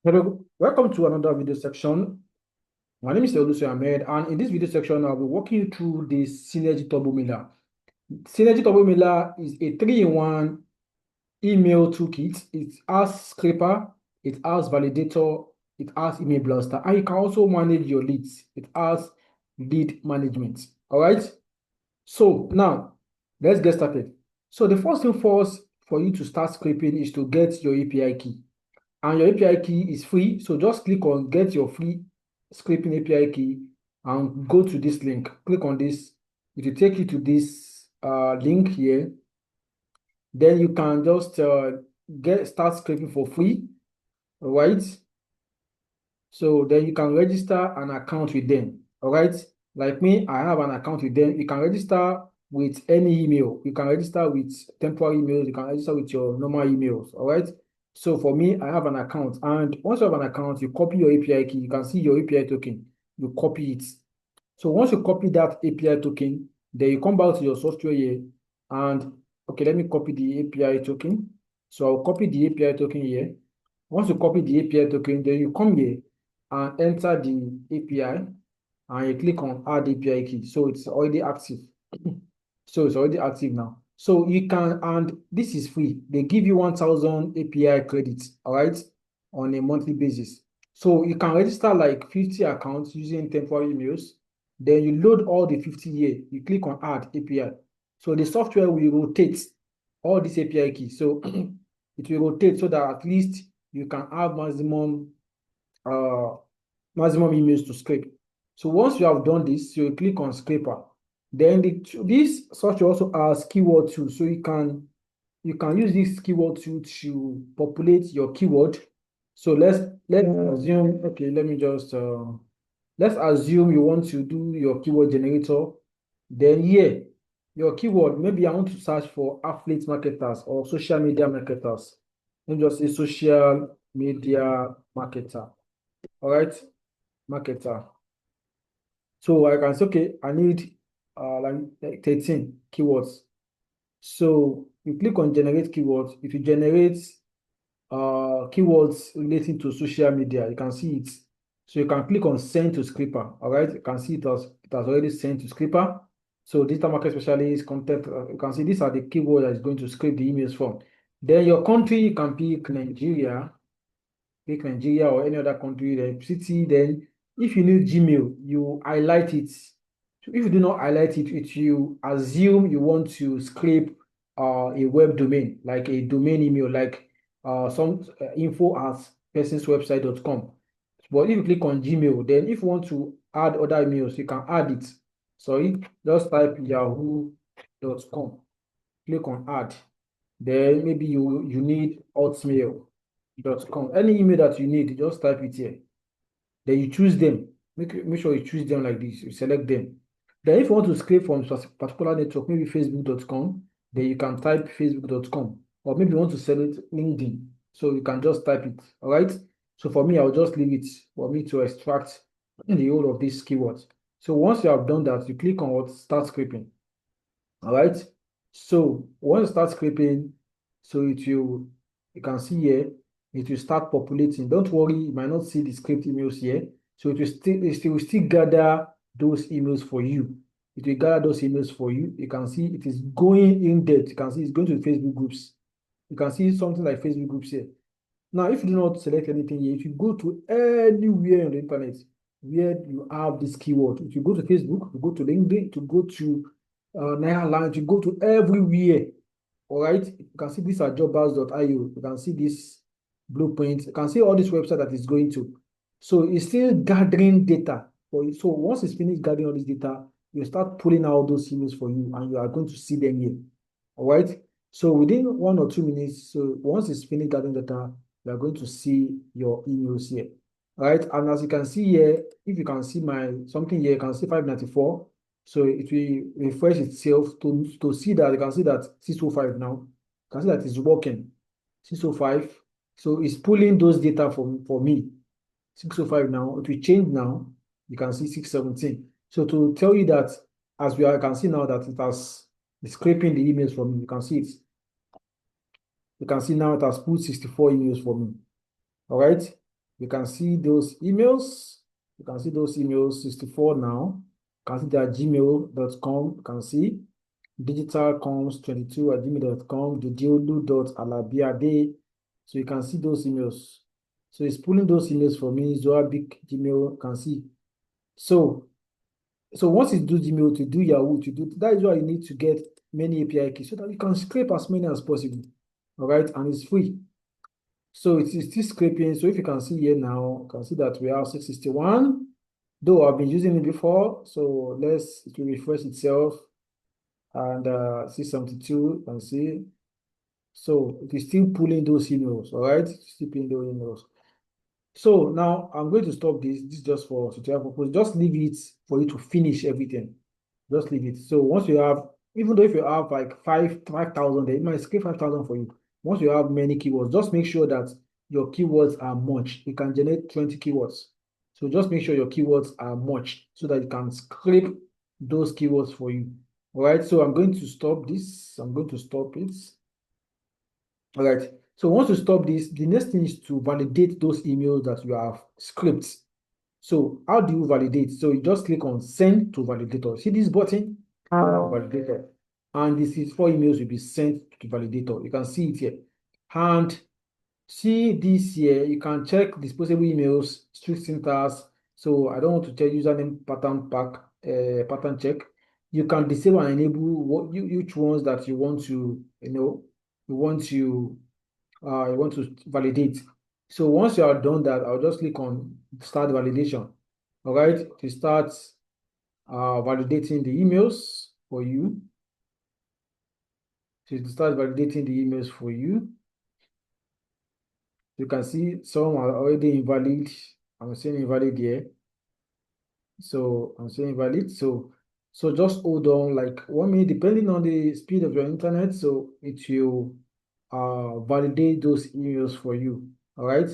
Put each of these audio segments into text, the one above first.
Hello, welcome to another video section. My name is Oluso Ahmed, and in this video section, I'll be walking you through the Synergy Turbo Mailer. Synergy Turbo Mailer is a 3-in-1 email toolkit. It has scraper, it has validator, it has email blaster, and you can also manage your leads. It has lead management. All right. So now let's get started. So the first thing first for you to start scraping is to get your API key. And your API key is free. So just click on get your free scraping API key and go to this link. Click on this. It will take you to this link here. Then you can just start scraping for free. All right. So then you can register an account with them. All right. Like me, I have an account with them. You can register with any email. You can register with temporary emails. You can register with your normal emails. All right. So for me, I have an account. And once you have an account, you copy your API key. You can see your API token. You copy it. So once you copy that API token, then you come back to your software here. And okay, let me copy the API token. So I'll copy the API token here. Once you copy the API token, then you come here and enter the API and you click on add API key. So it's already active. So it's already active now. So you can, and this is free. They give you 1,000 API credits, all right, on a monthly basis. So you can register like 50 accounts using temporary emails. Then you load all the 50 here. You click on add API. So the software will rotate all these API keys. So it will rotate so that at least you can have maximum emails to scrape. So once you have done this, you click on scraper. Then this software also has keyword tool, so you can use this keyword tool to populate your keyword. So let's assume, okay, let me just let's assume you want to do your keyword generator. Then here, your keyword, maybe I want to search for affiliate marketers or social media marketers. Let me just say social media marketer. All right, marketer. So I can say, okay, I need like 13 keywords. So you click on generate keywords. If you generate keywords relating to social media, you can see it. So you can click on send to scraper. All right, you can see it has already sent to scraper. So digital market specialist, content, you can see these are the keywords that is going to scrape the emails from. Then your country, you can pick Nigeria or any other country, the city. Then if you need Gmail, you highlight it. So if you do not highlight it, you assume you want to scrape a web domain, like a domain email, like some info@personswebsite.com. But if you click on Gmail, then if you want to add other emails, you can add it. Sorry, just type yahoo.com. Click on add. Then maybe you need hotmail.com. Any email that you need, just type it here. Then you choose them. Make sure you choose them like this. You select them. Then if you want to scrape from a particular network, maybe facebook.com, then you can type facebook.com. Or maybe you want to select LinkedIn. So you can just type it. All right. So for me, I'll just leave it for me to extract the whole of these keywords. So once you have done that, you click on what start scraping. All right. So once you start scraping, so you can see here, it will start populating. Don't worry, you might not see the script emails here. So it will still gather those emails for you. It will gather those emails for you. You can see it is going in depth. You can see it's going to Facebook groups. You can see something like Facebook groups here. Now, if you do not select anything here, if you go to anywhere on the internet where you have this keyword, if you go to Facebook, you go to LinkedIn, you go to Naira Lounge, you go to everywhere. All right, you can see these are jobbers.io. You can see this blueprint. You can see all this website that is going to. So it's still gathering data for you. So once it's finished gathering all this data, you start pulling out those emails for you, and you are going to see them here. All right. So within 1 or 2 minutes, so once it's finished gathering data, you are going to see your emails here. All right. And as you can see here, if you can see my something here, you can see 594. So it will refresh itself to see that. You can see that 605 now. You can see that it's working. 605. So it's pulling those data for me. 605 now. It will change now. You can see 617. So to tell you that, I can see now that it's scraping the emails from me. You can see it. You can see now it has put 64 emails for me. All right. You can see those emails. You can see those emails, 64 now. You can see that gmail.com. You can see digitalcoms22@gmail.com, didiolu.alabiade. So you can see those emails. So it's pulling those emails for me. Zoa Big Gmail, you can see. So once you do Gmail, to do Yahoo, to do that is why you need to get many API keys so that you can scrape as many as possible. All right, and it's free. So it is still scraping. So if you can see here now, you can see that we have 661. Though I've been using it before, so it will refresh itself, and 672, you can see. So it is still pulling those emails, all right? Still pulling those emails. So now I'm going to stop this. This is just for tutorial purpose. Just leave it for you to finish everything. Just leave it. So once you have, even though if you have like 5,000, then it might scale 5,000 for you. Once you have many keywords, just make sure that your keywords are much. You can generate 20 keywords. So just make sure your keywords are much so that you can scrape those keywords for you. All right. So I'm going to stop this. I'm going to stop it. All right. So once you stop this, the next thing is to validate those emails that you have scraped. So how do you validate? So you just click on send to validator. See this button? Validator. And this is 4 emails will be sent to validator. You can see it here. And see this here, you can check disposable emails, strict syntax. So I don't want to check username pattern check. You can disable and enable which ones that you want to, you want to validate. So once you are done that, I'll just click on start validation. All right, to start validating the emails for you. To start validating the emails for you. You can see some are already invalid. I'm saying invalid here. So I'm saying invalid. So just hold on like 1 minute, depending on the speed of your internet. So it will validate those emails for you. All right.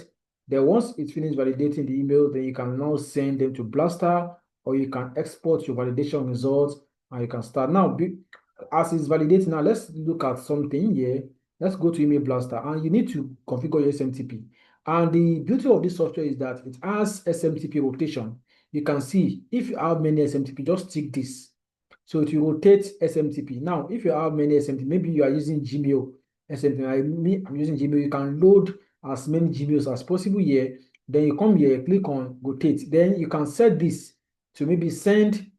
Then once it's finished validating the email, then you can now send them to Blaster, or you can export your validation results and you can start. Now, as it's validating, now let's look at something here. Let's go to Email Blaster, and you need to configure your SMTP. And the beauty of this software is that it has SMTP rotation. You can see if you have many SMTP, just tick this. So it will rotate SMTP. Now, if you have many SMTP, maybe you are using Gmail SMTP. I'm using Gmail. You can load as many Gmails as possible here. Then you come here, click on rotate. Then you can set this to maybe send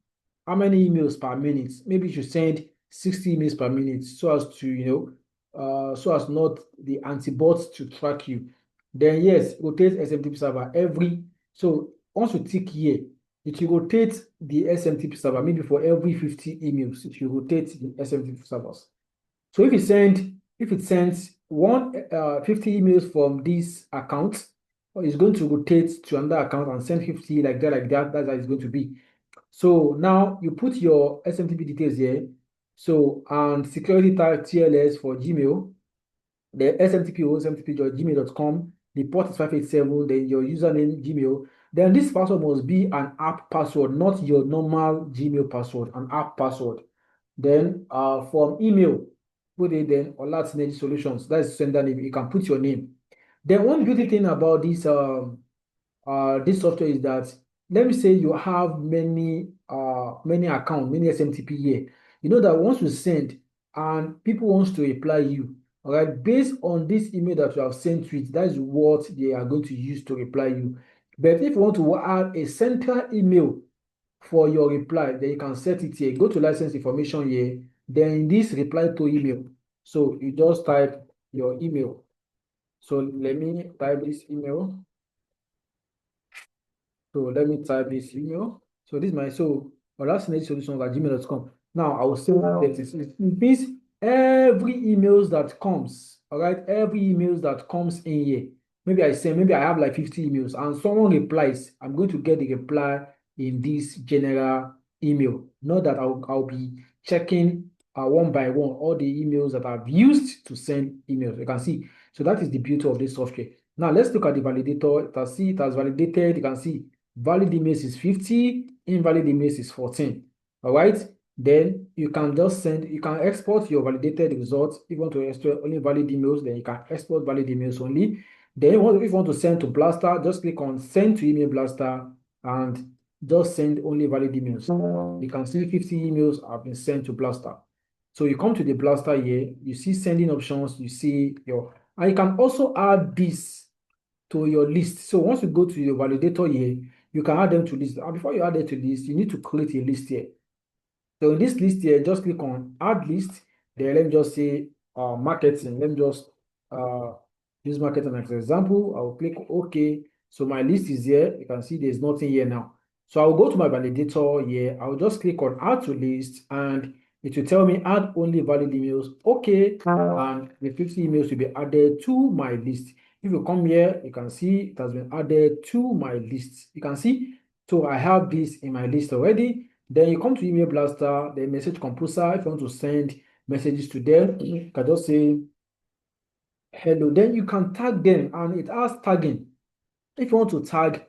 how many emails per minute. Maybe you should send 60 emails per minute so as to, so as not the anti-bots to track you. Then yes, rotate SMTP server so once you tick here, it will rotate the SMTP server maybe for every 50 emails. It will rotate the SMTP servers. So if it sends 50 emails from this account, it's going to rotate to another account and send 50 like that. That's how it's going to be. So now you put your SMTP details here. So and security tag TLS for Gmail, the smtp.gmail.com, the port is 587, then your username Gmail. Then this password must be an app password, not your normal Gmail password, an app password. Then from email, put it then Ola Synergy Solutions. That's sender name. You can put your name. Then one beauty thing about this software is that, let me say you have many accounts, many SMTP here. You know that once you send and people wants to reply you, all right, based on this email that you have sent to it, that is what they are going to use to reply you. But if you want to add a central email for your reply, then you can set it here. Go to license information here. Then in this reply to email, so you just type your email. So let me type this email. So let me type this email. So this is my solutions@gmail.com. Now I will say that it means every emails that comes, all right, every emails that comes in here. Maybe I have like 50 emails and someone replies, I'm going to get the reply in this general email. Not that I'll be checking one by one all the emails that I've used to send emails. You can see. So that is the beauty of this software. Now let's look at the validator. It has validated. You can see valid emails is 50, invalid emails is 14. All right. Then you can just send, you can export your validated results. If you want to export only valid emails, then you can export valid emails only. Then if you want to send to Blaster, just click on send to email Blaster and just send only valid emails. You can see 50 emails have been sent to Blaster. So you come to the Blaster here, you see sending options, you see your, and you can also add this to your list. So once you go to your validator here, you can add them to list. And before you add them to list, you need to create a list here. So in this list here, just click on add list. Then let me just say marketing. Let me just uh, use marketing as an example. I will click OK. So my list is here. You can see there's nothing here now. So I will go to my validator here. I will just click on add to list and it will tell me add only valid emails. Okay. And the 50 emails will be added to my list. If you come here, you can see it has been added to my list. You can see. So I have this in my list already. Then you come to email blaster, the message composer. If you want to send messages to them, you can just say hello. Then you can tag them, and it has tagging. If you want to tag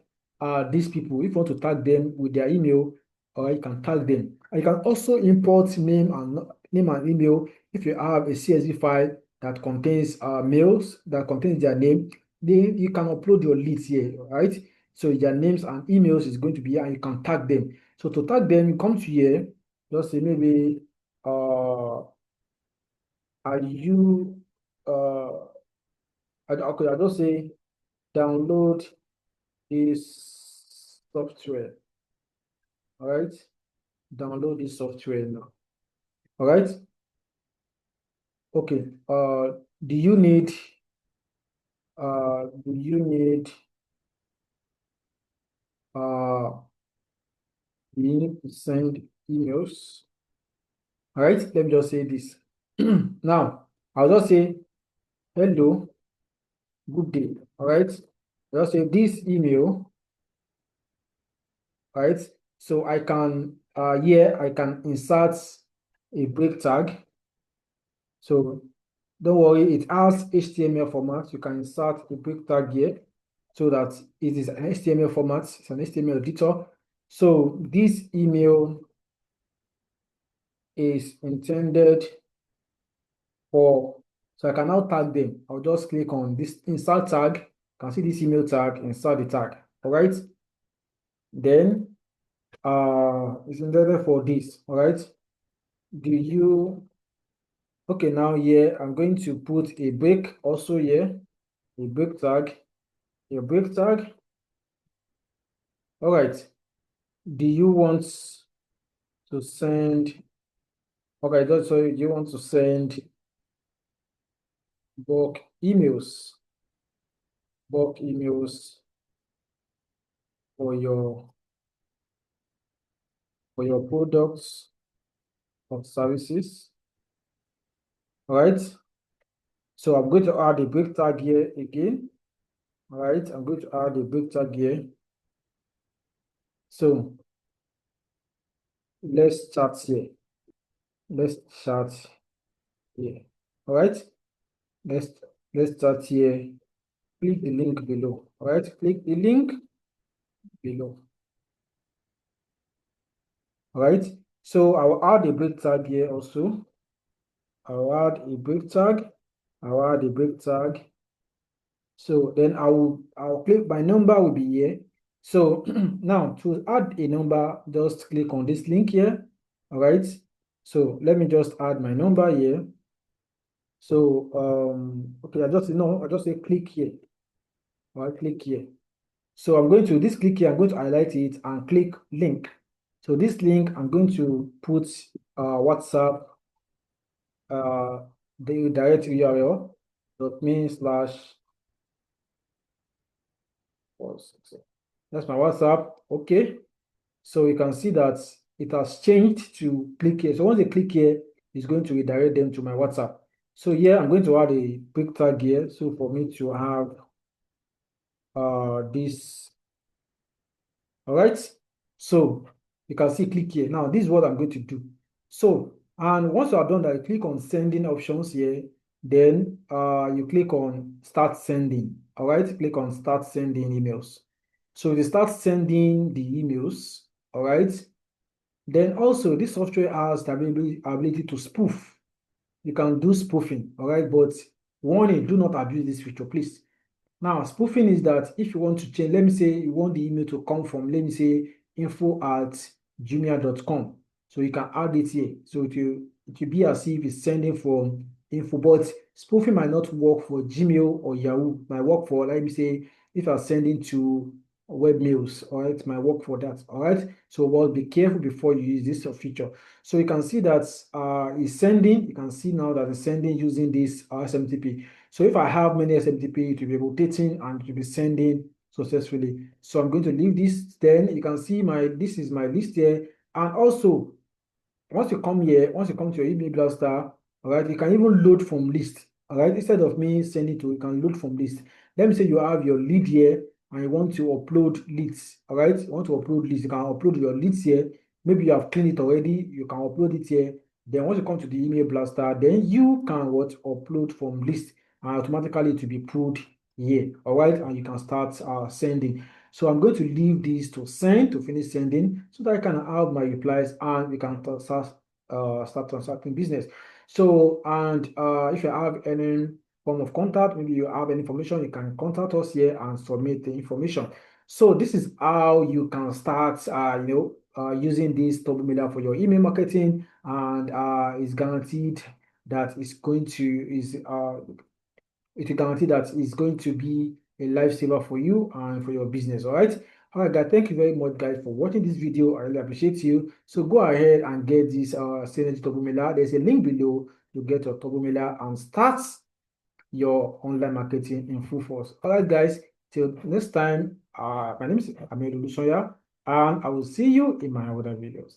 these people, if you want to tag them with their email, or you can tag them. And you can also import name and email. If you have a CSV file that contains mails that contains their name, then you can upload your leads here, right? So their names and emails is going to be here, and you can tag them. So to tag them, you come to here, just say maybe are you okay, I'll just say download this software. All right, download this software now. All right, okay. Do you need uh do you need uh you need to send emails? All right, let me just say this. Now I'll just say hello, good day. All right, I'll just say this email. All right, so I can here I can insert a break tag. So don't worry, it has HTML format. You can insert a break tag here so that it is an HTML format. It's an HTML editor. So this email is intended for, so I can now tag them. I'll just click on this insert tag. You can see this email tag, insert the tag. All right. Then it's intended for this. All right. Do you, okay, now here I'm going to put a break also here, a break tag. Your break tag. All right. Do you want to send, okay, so you want to send bulk emails, bulk emails for your products or services. All right. So I'm going to add a break tag here again. All right. I'm going to add a break tag here. So let's start here. Let's start here. All right. Let's start here. Click the link below. All right. Click the link below. All right. So I will add a break tag here also. I'll add a break tag. I'll add a break tag. So then I'll click, my number will be here. So now to add a number, just click on this link here. All right. So let me just add my number here. So okay, I just say click here. All right, click here. So I'm going to this click here, I'm going to highlight it and click link. So this link, I'm going to put WhatsApp the direct URL .me slash, that's my WhatsApp. Okay. So you can see that it has changed to click here. So once they click here, it's going to redirect them to my WhatsApp. So here I'm going to add a quick tag here. So for me to have this. All right. So you can see click here. Now this is what I'm going to do. So, and once you are done that, click on sending options here. Then you click on start sending. All right. Click on start sending emails. So you start sending the emails. All right. Then also this software has the ability to spoof. You can do spoofing, all right? But warning, do not abuse this feature, please. Now, spoofing is that if you want to change, let me say you want the email to come from, let me say, info@jumia.com. So you can add it here. So it will be as if it's sending from info, but spoofing might not work for Gmail or Yahoo. It might work for, let me say, if I'm sending to webmails, all right, it might work for that, all right? So well, be careful before you use this feature. So you can see that it's sending, you can see now that it's sending using this SMTP. So if I have many SMTP, it will be rotating and it will be sending successfully. So I'm going to leave this. Then you can see this is my list here. And also, once you come here, once you come to your email blaster, all right, you can even load from list. All right, instead of me sending to, you can load from list. Let me say you have your lead here and you want to upload leads. All right, you want to upload leads, you can upload your leads here. Maybe you have cleaned it already, you can upload it here. Then once you come to the email blaster, then you can upload from list and automatically it will be pulled here. All right, and you can start sending. So I'm going to leave this to send, to finish sending, so that I can have my replies and we can start transacting business. So, and if you have any form of contact, maybe you have any information, you can contact us here and submit the information. So this is how you can start, using this Turbo Mailer for your email marketing, and it's guaranteed that it will guarantee that it's going to be a lifesaver for you and for your business. All right, guys, thank you very much, guys, for watching this video. I really appreciate you. So go ahead and get this Sendiio Turbo Mailer. There's a link below to get your Turbo Mailer and start your online marketing in full force. All right, guys, till next time, my name is Amedu Lusoya, and I will see you in my other videos.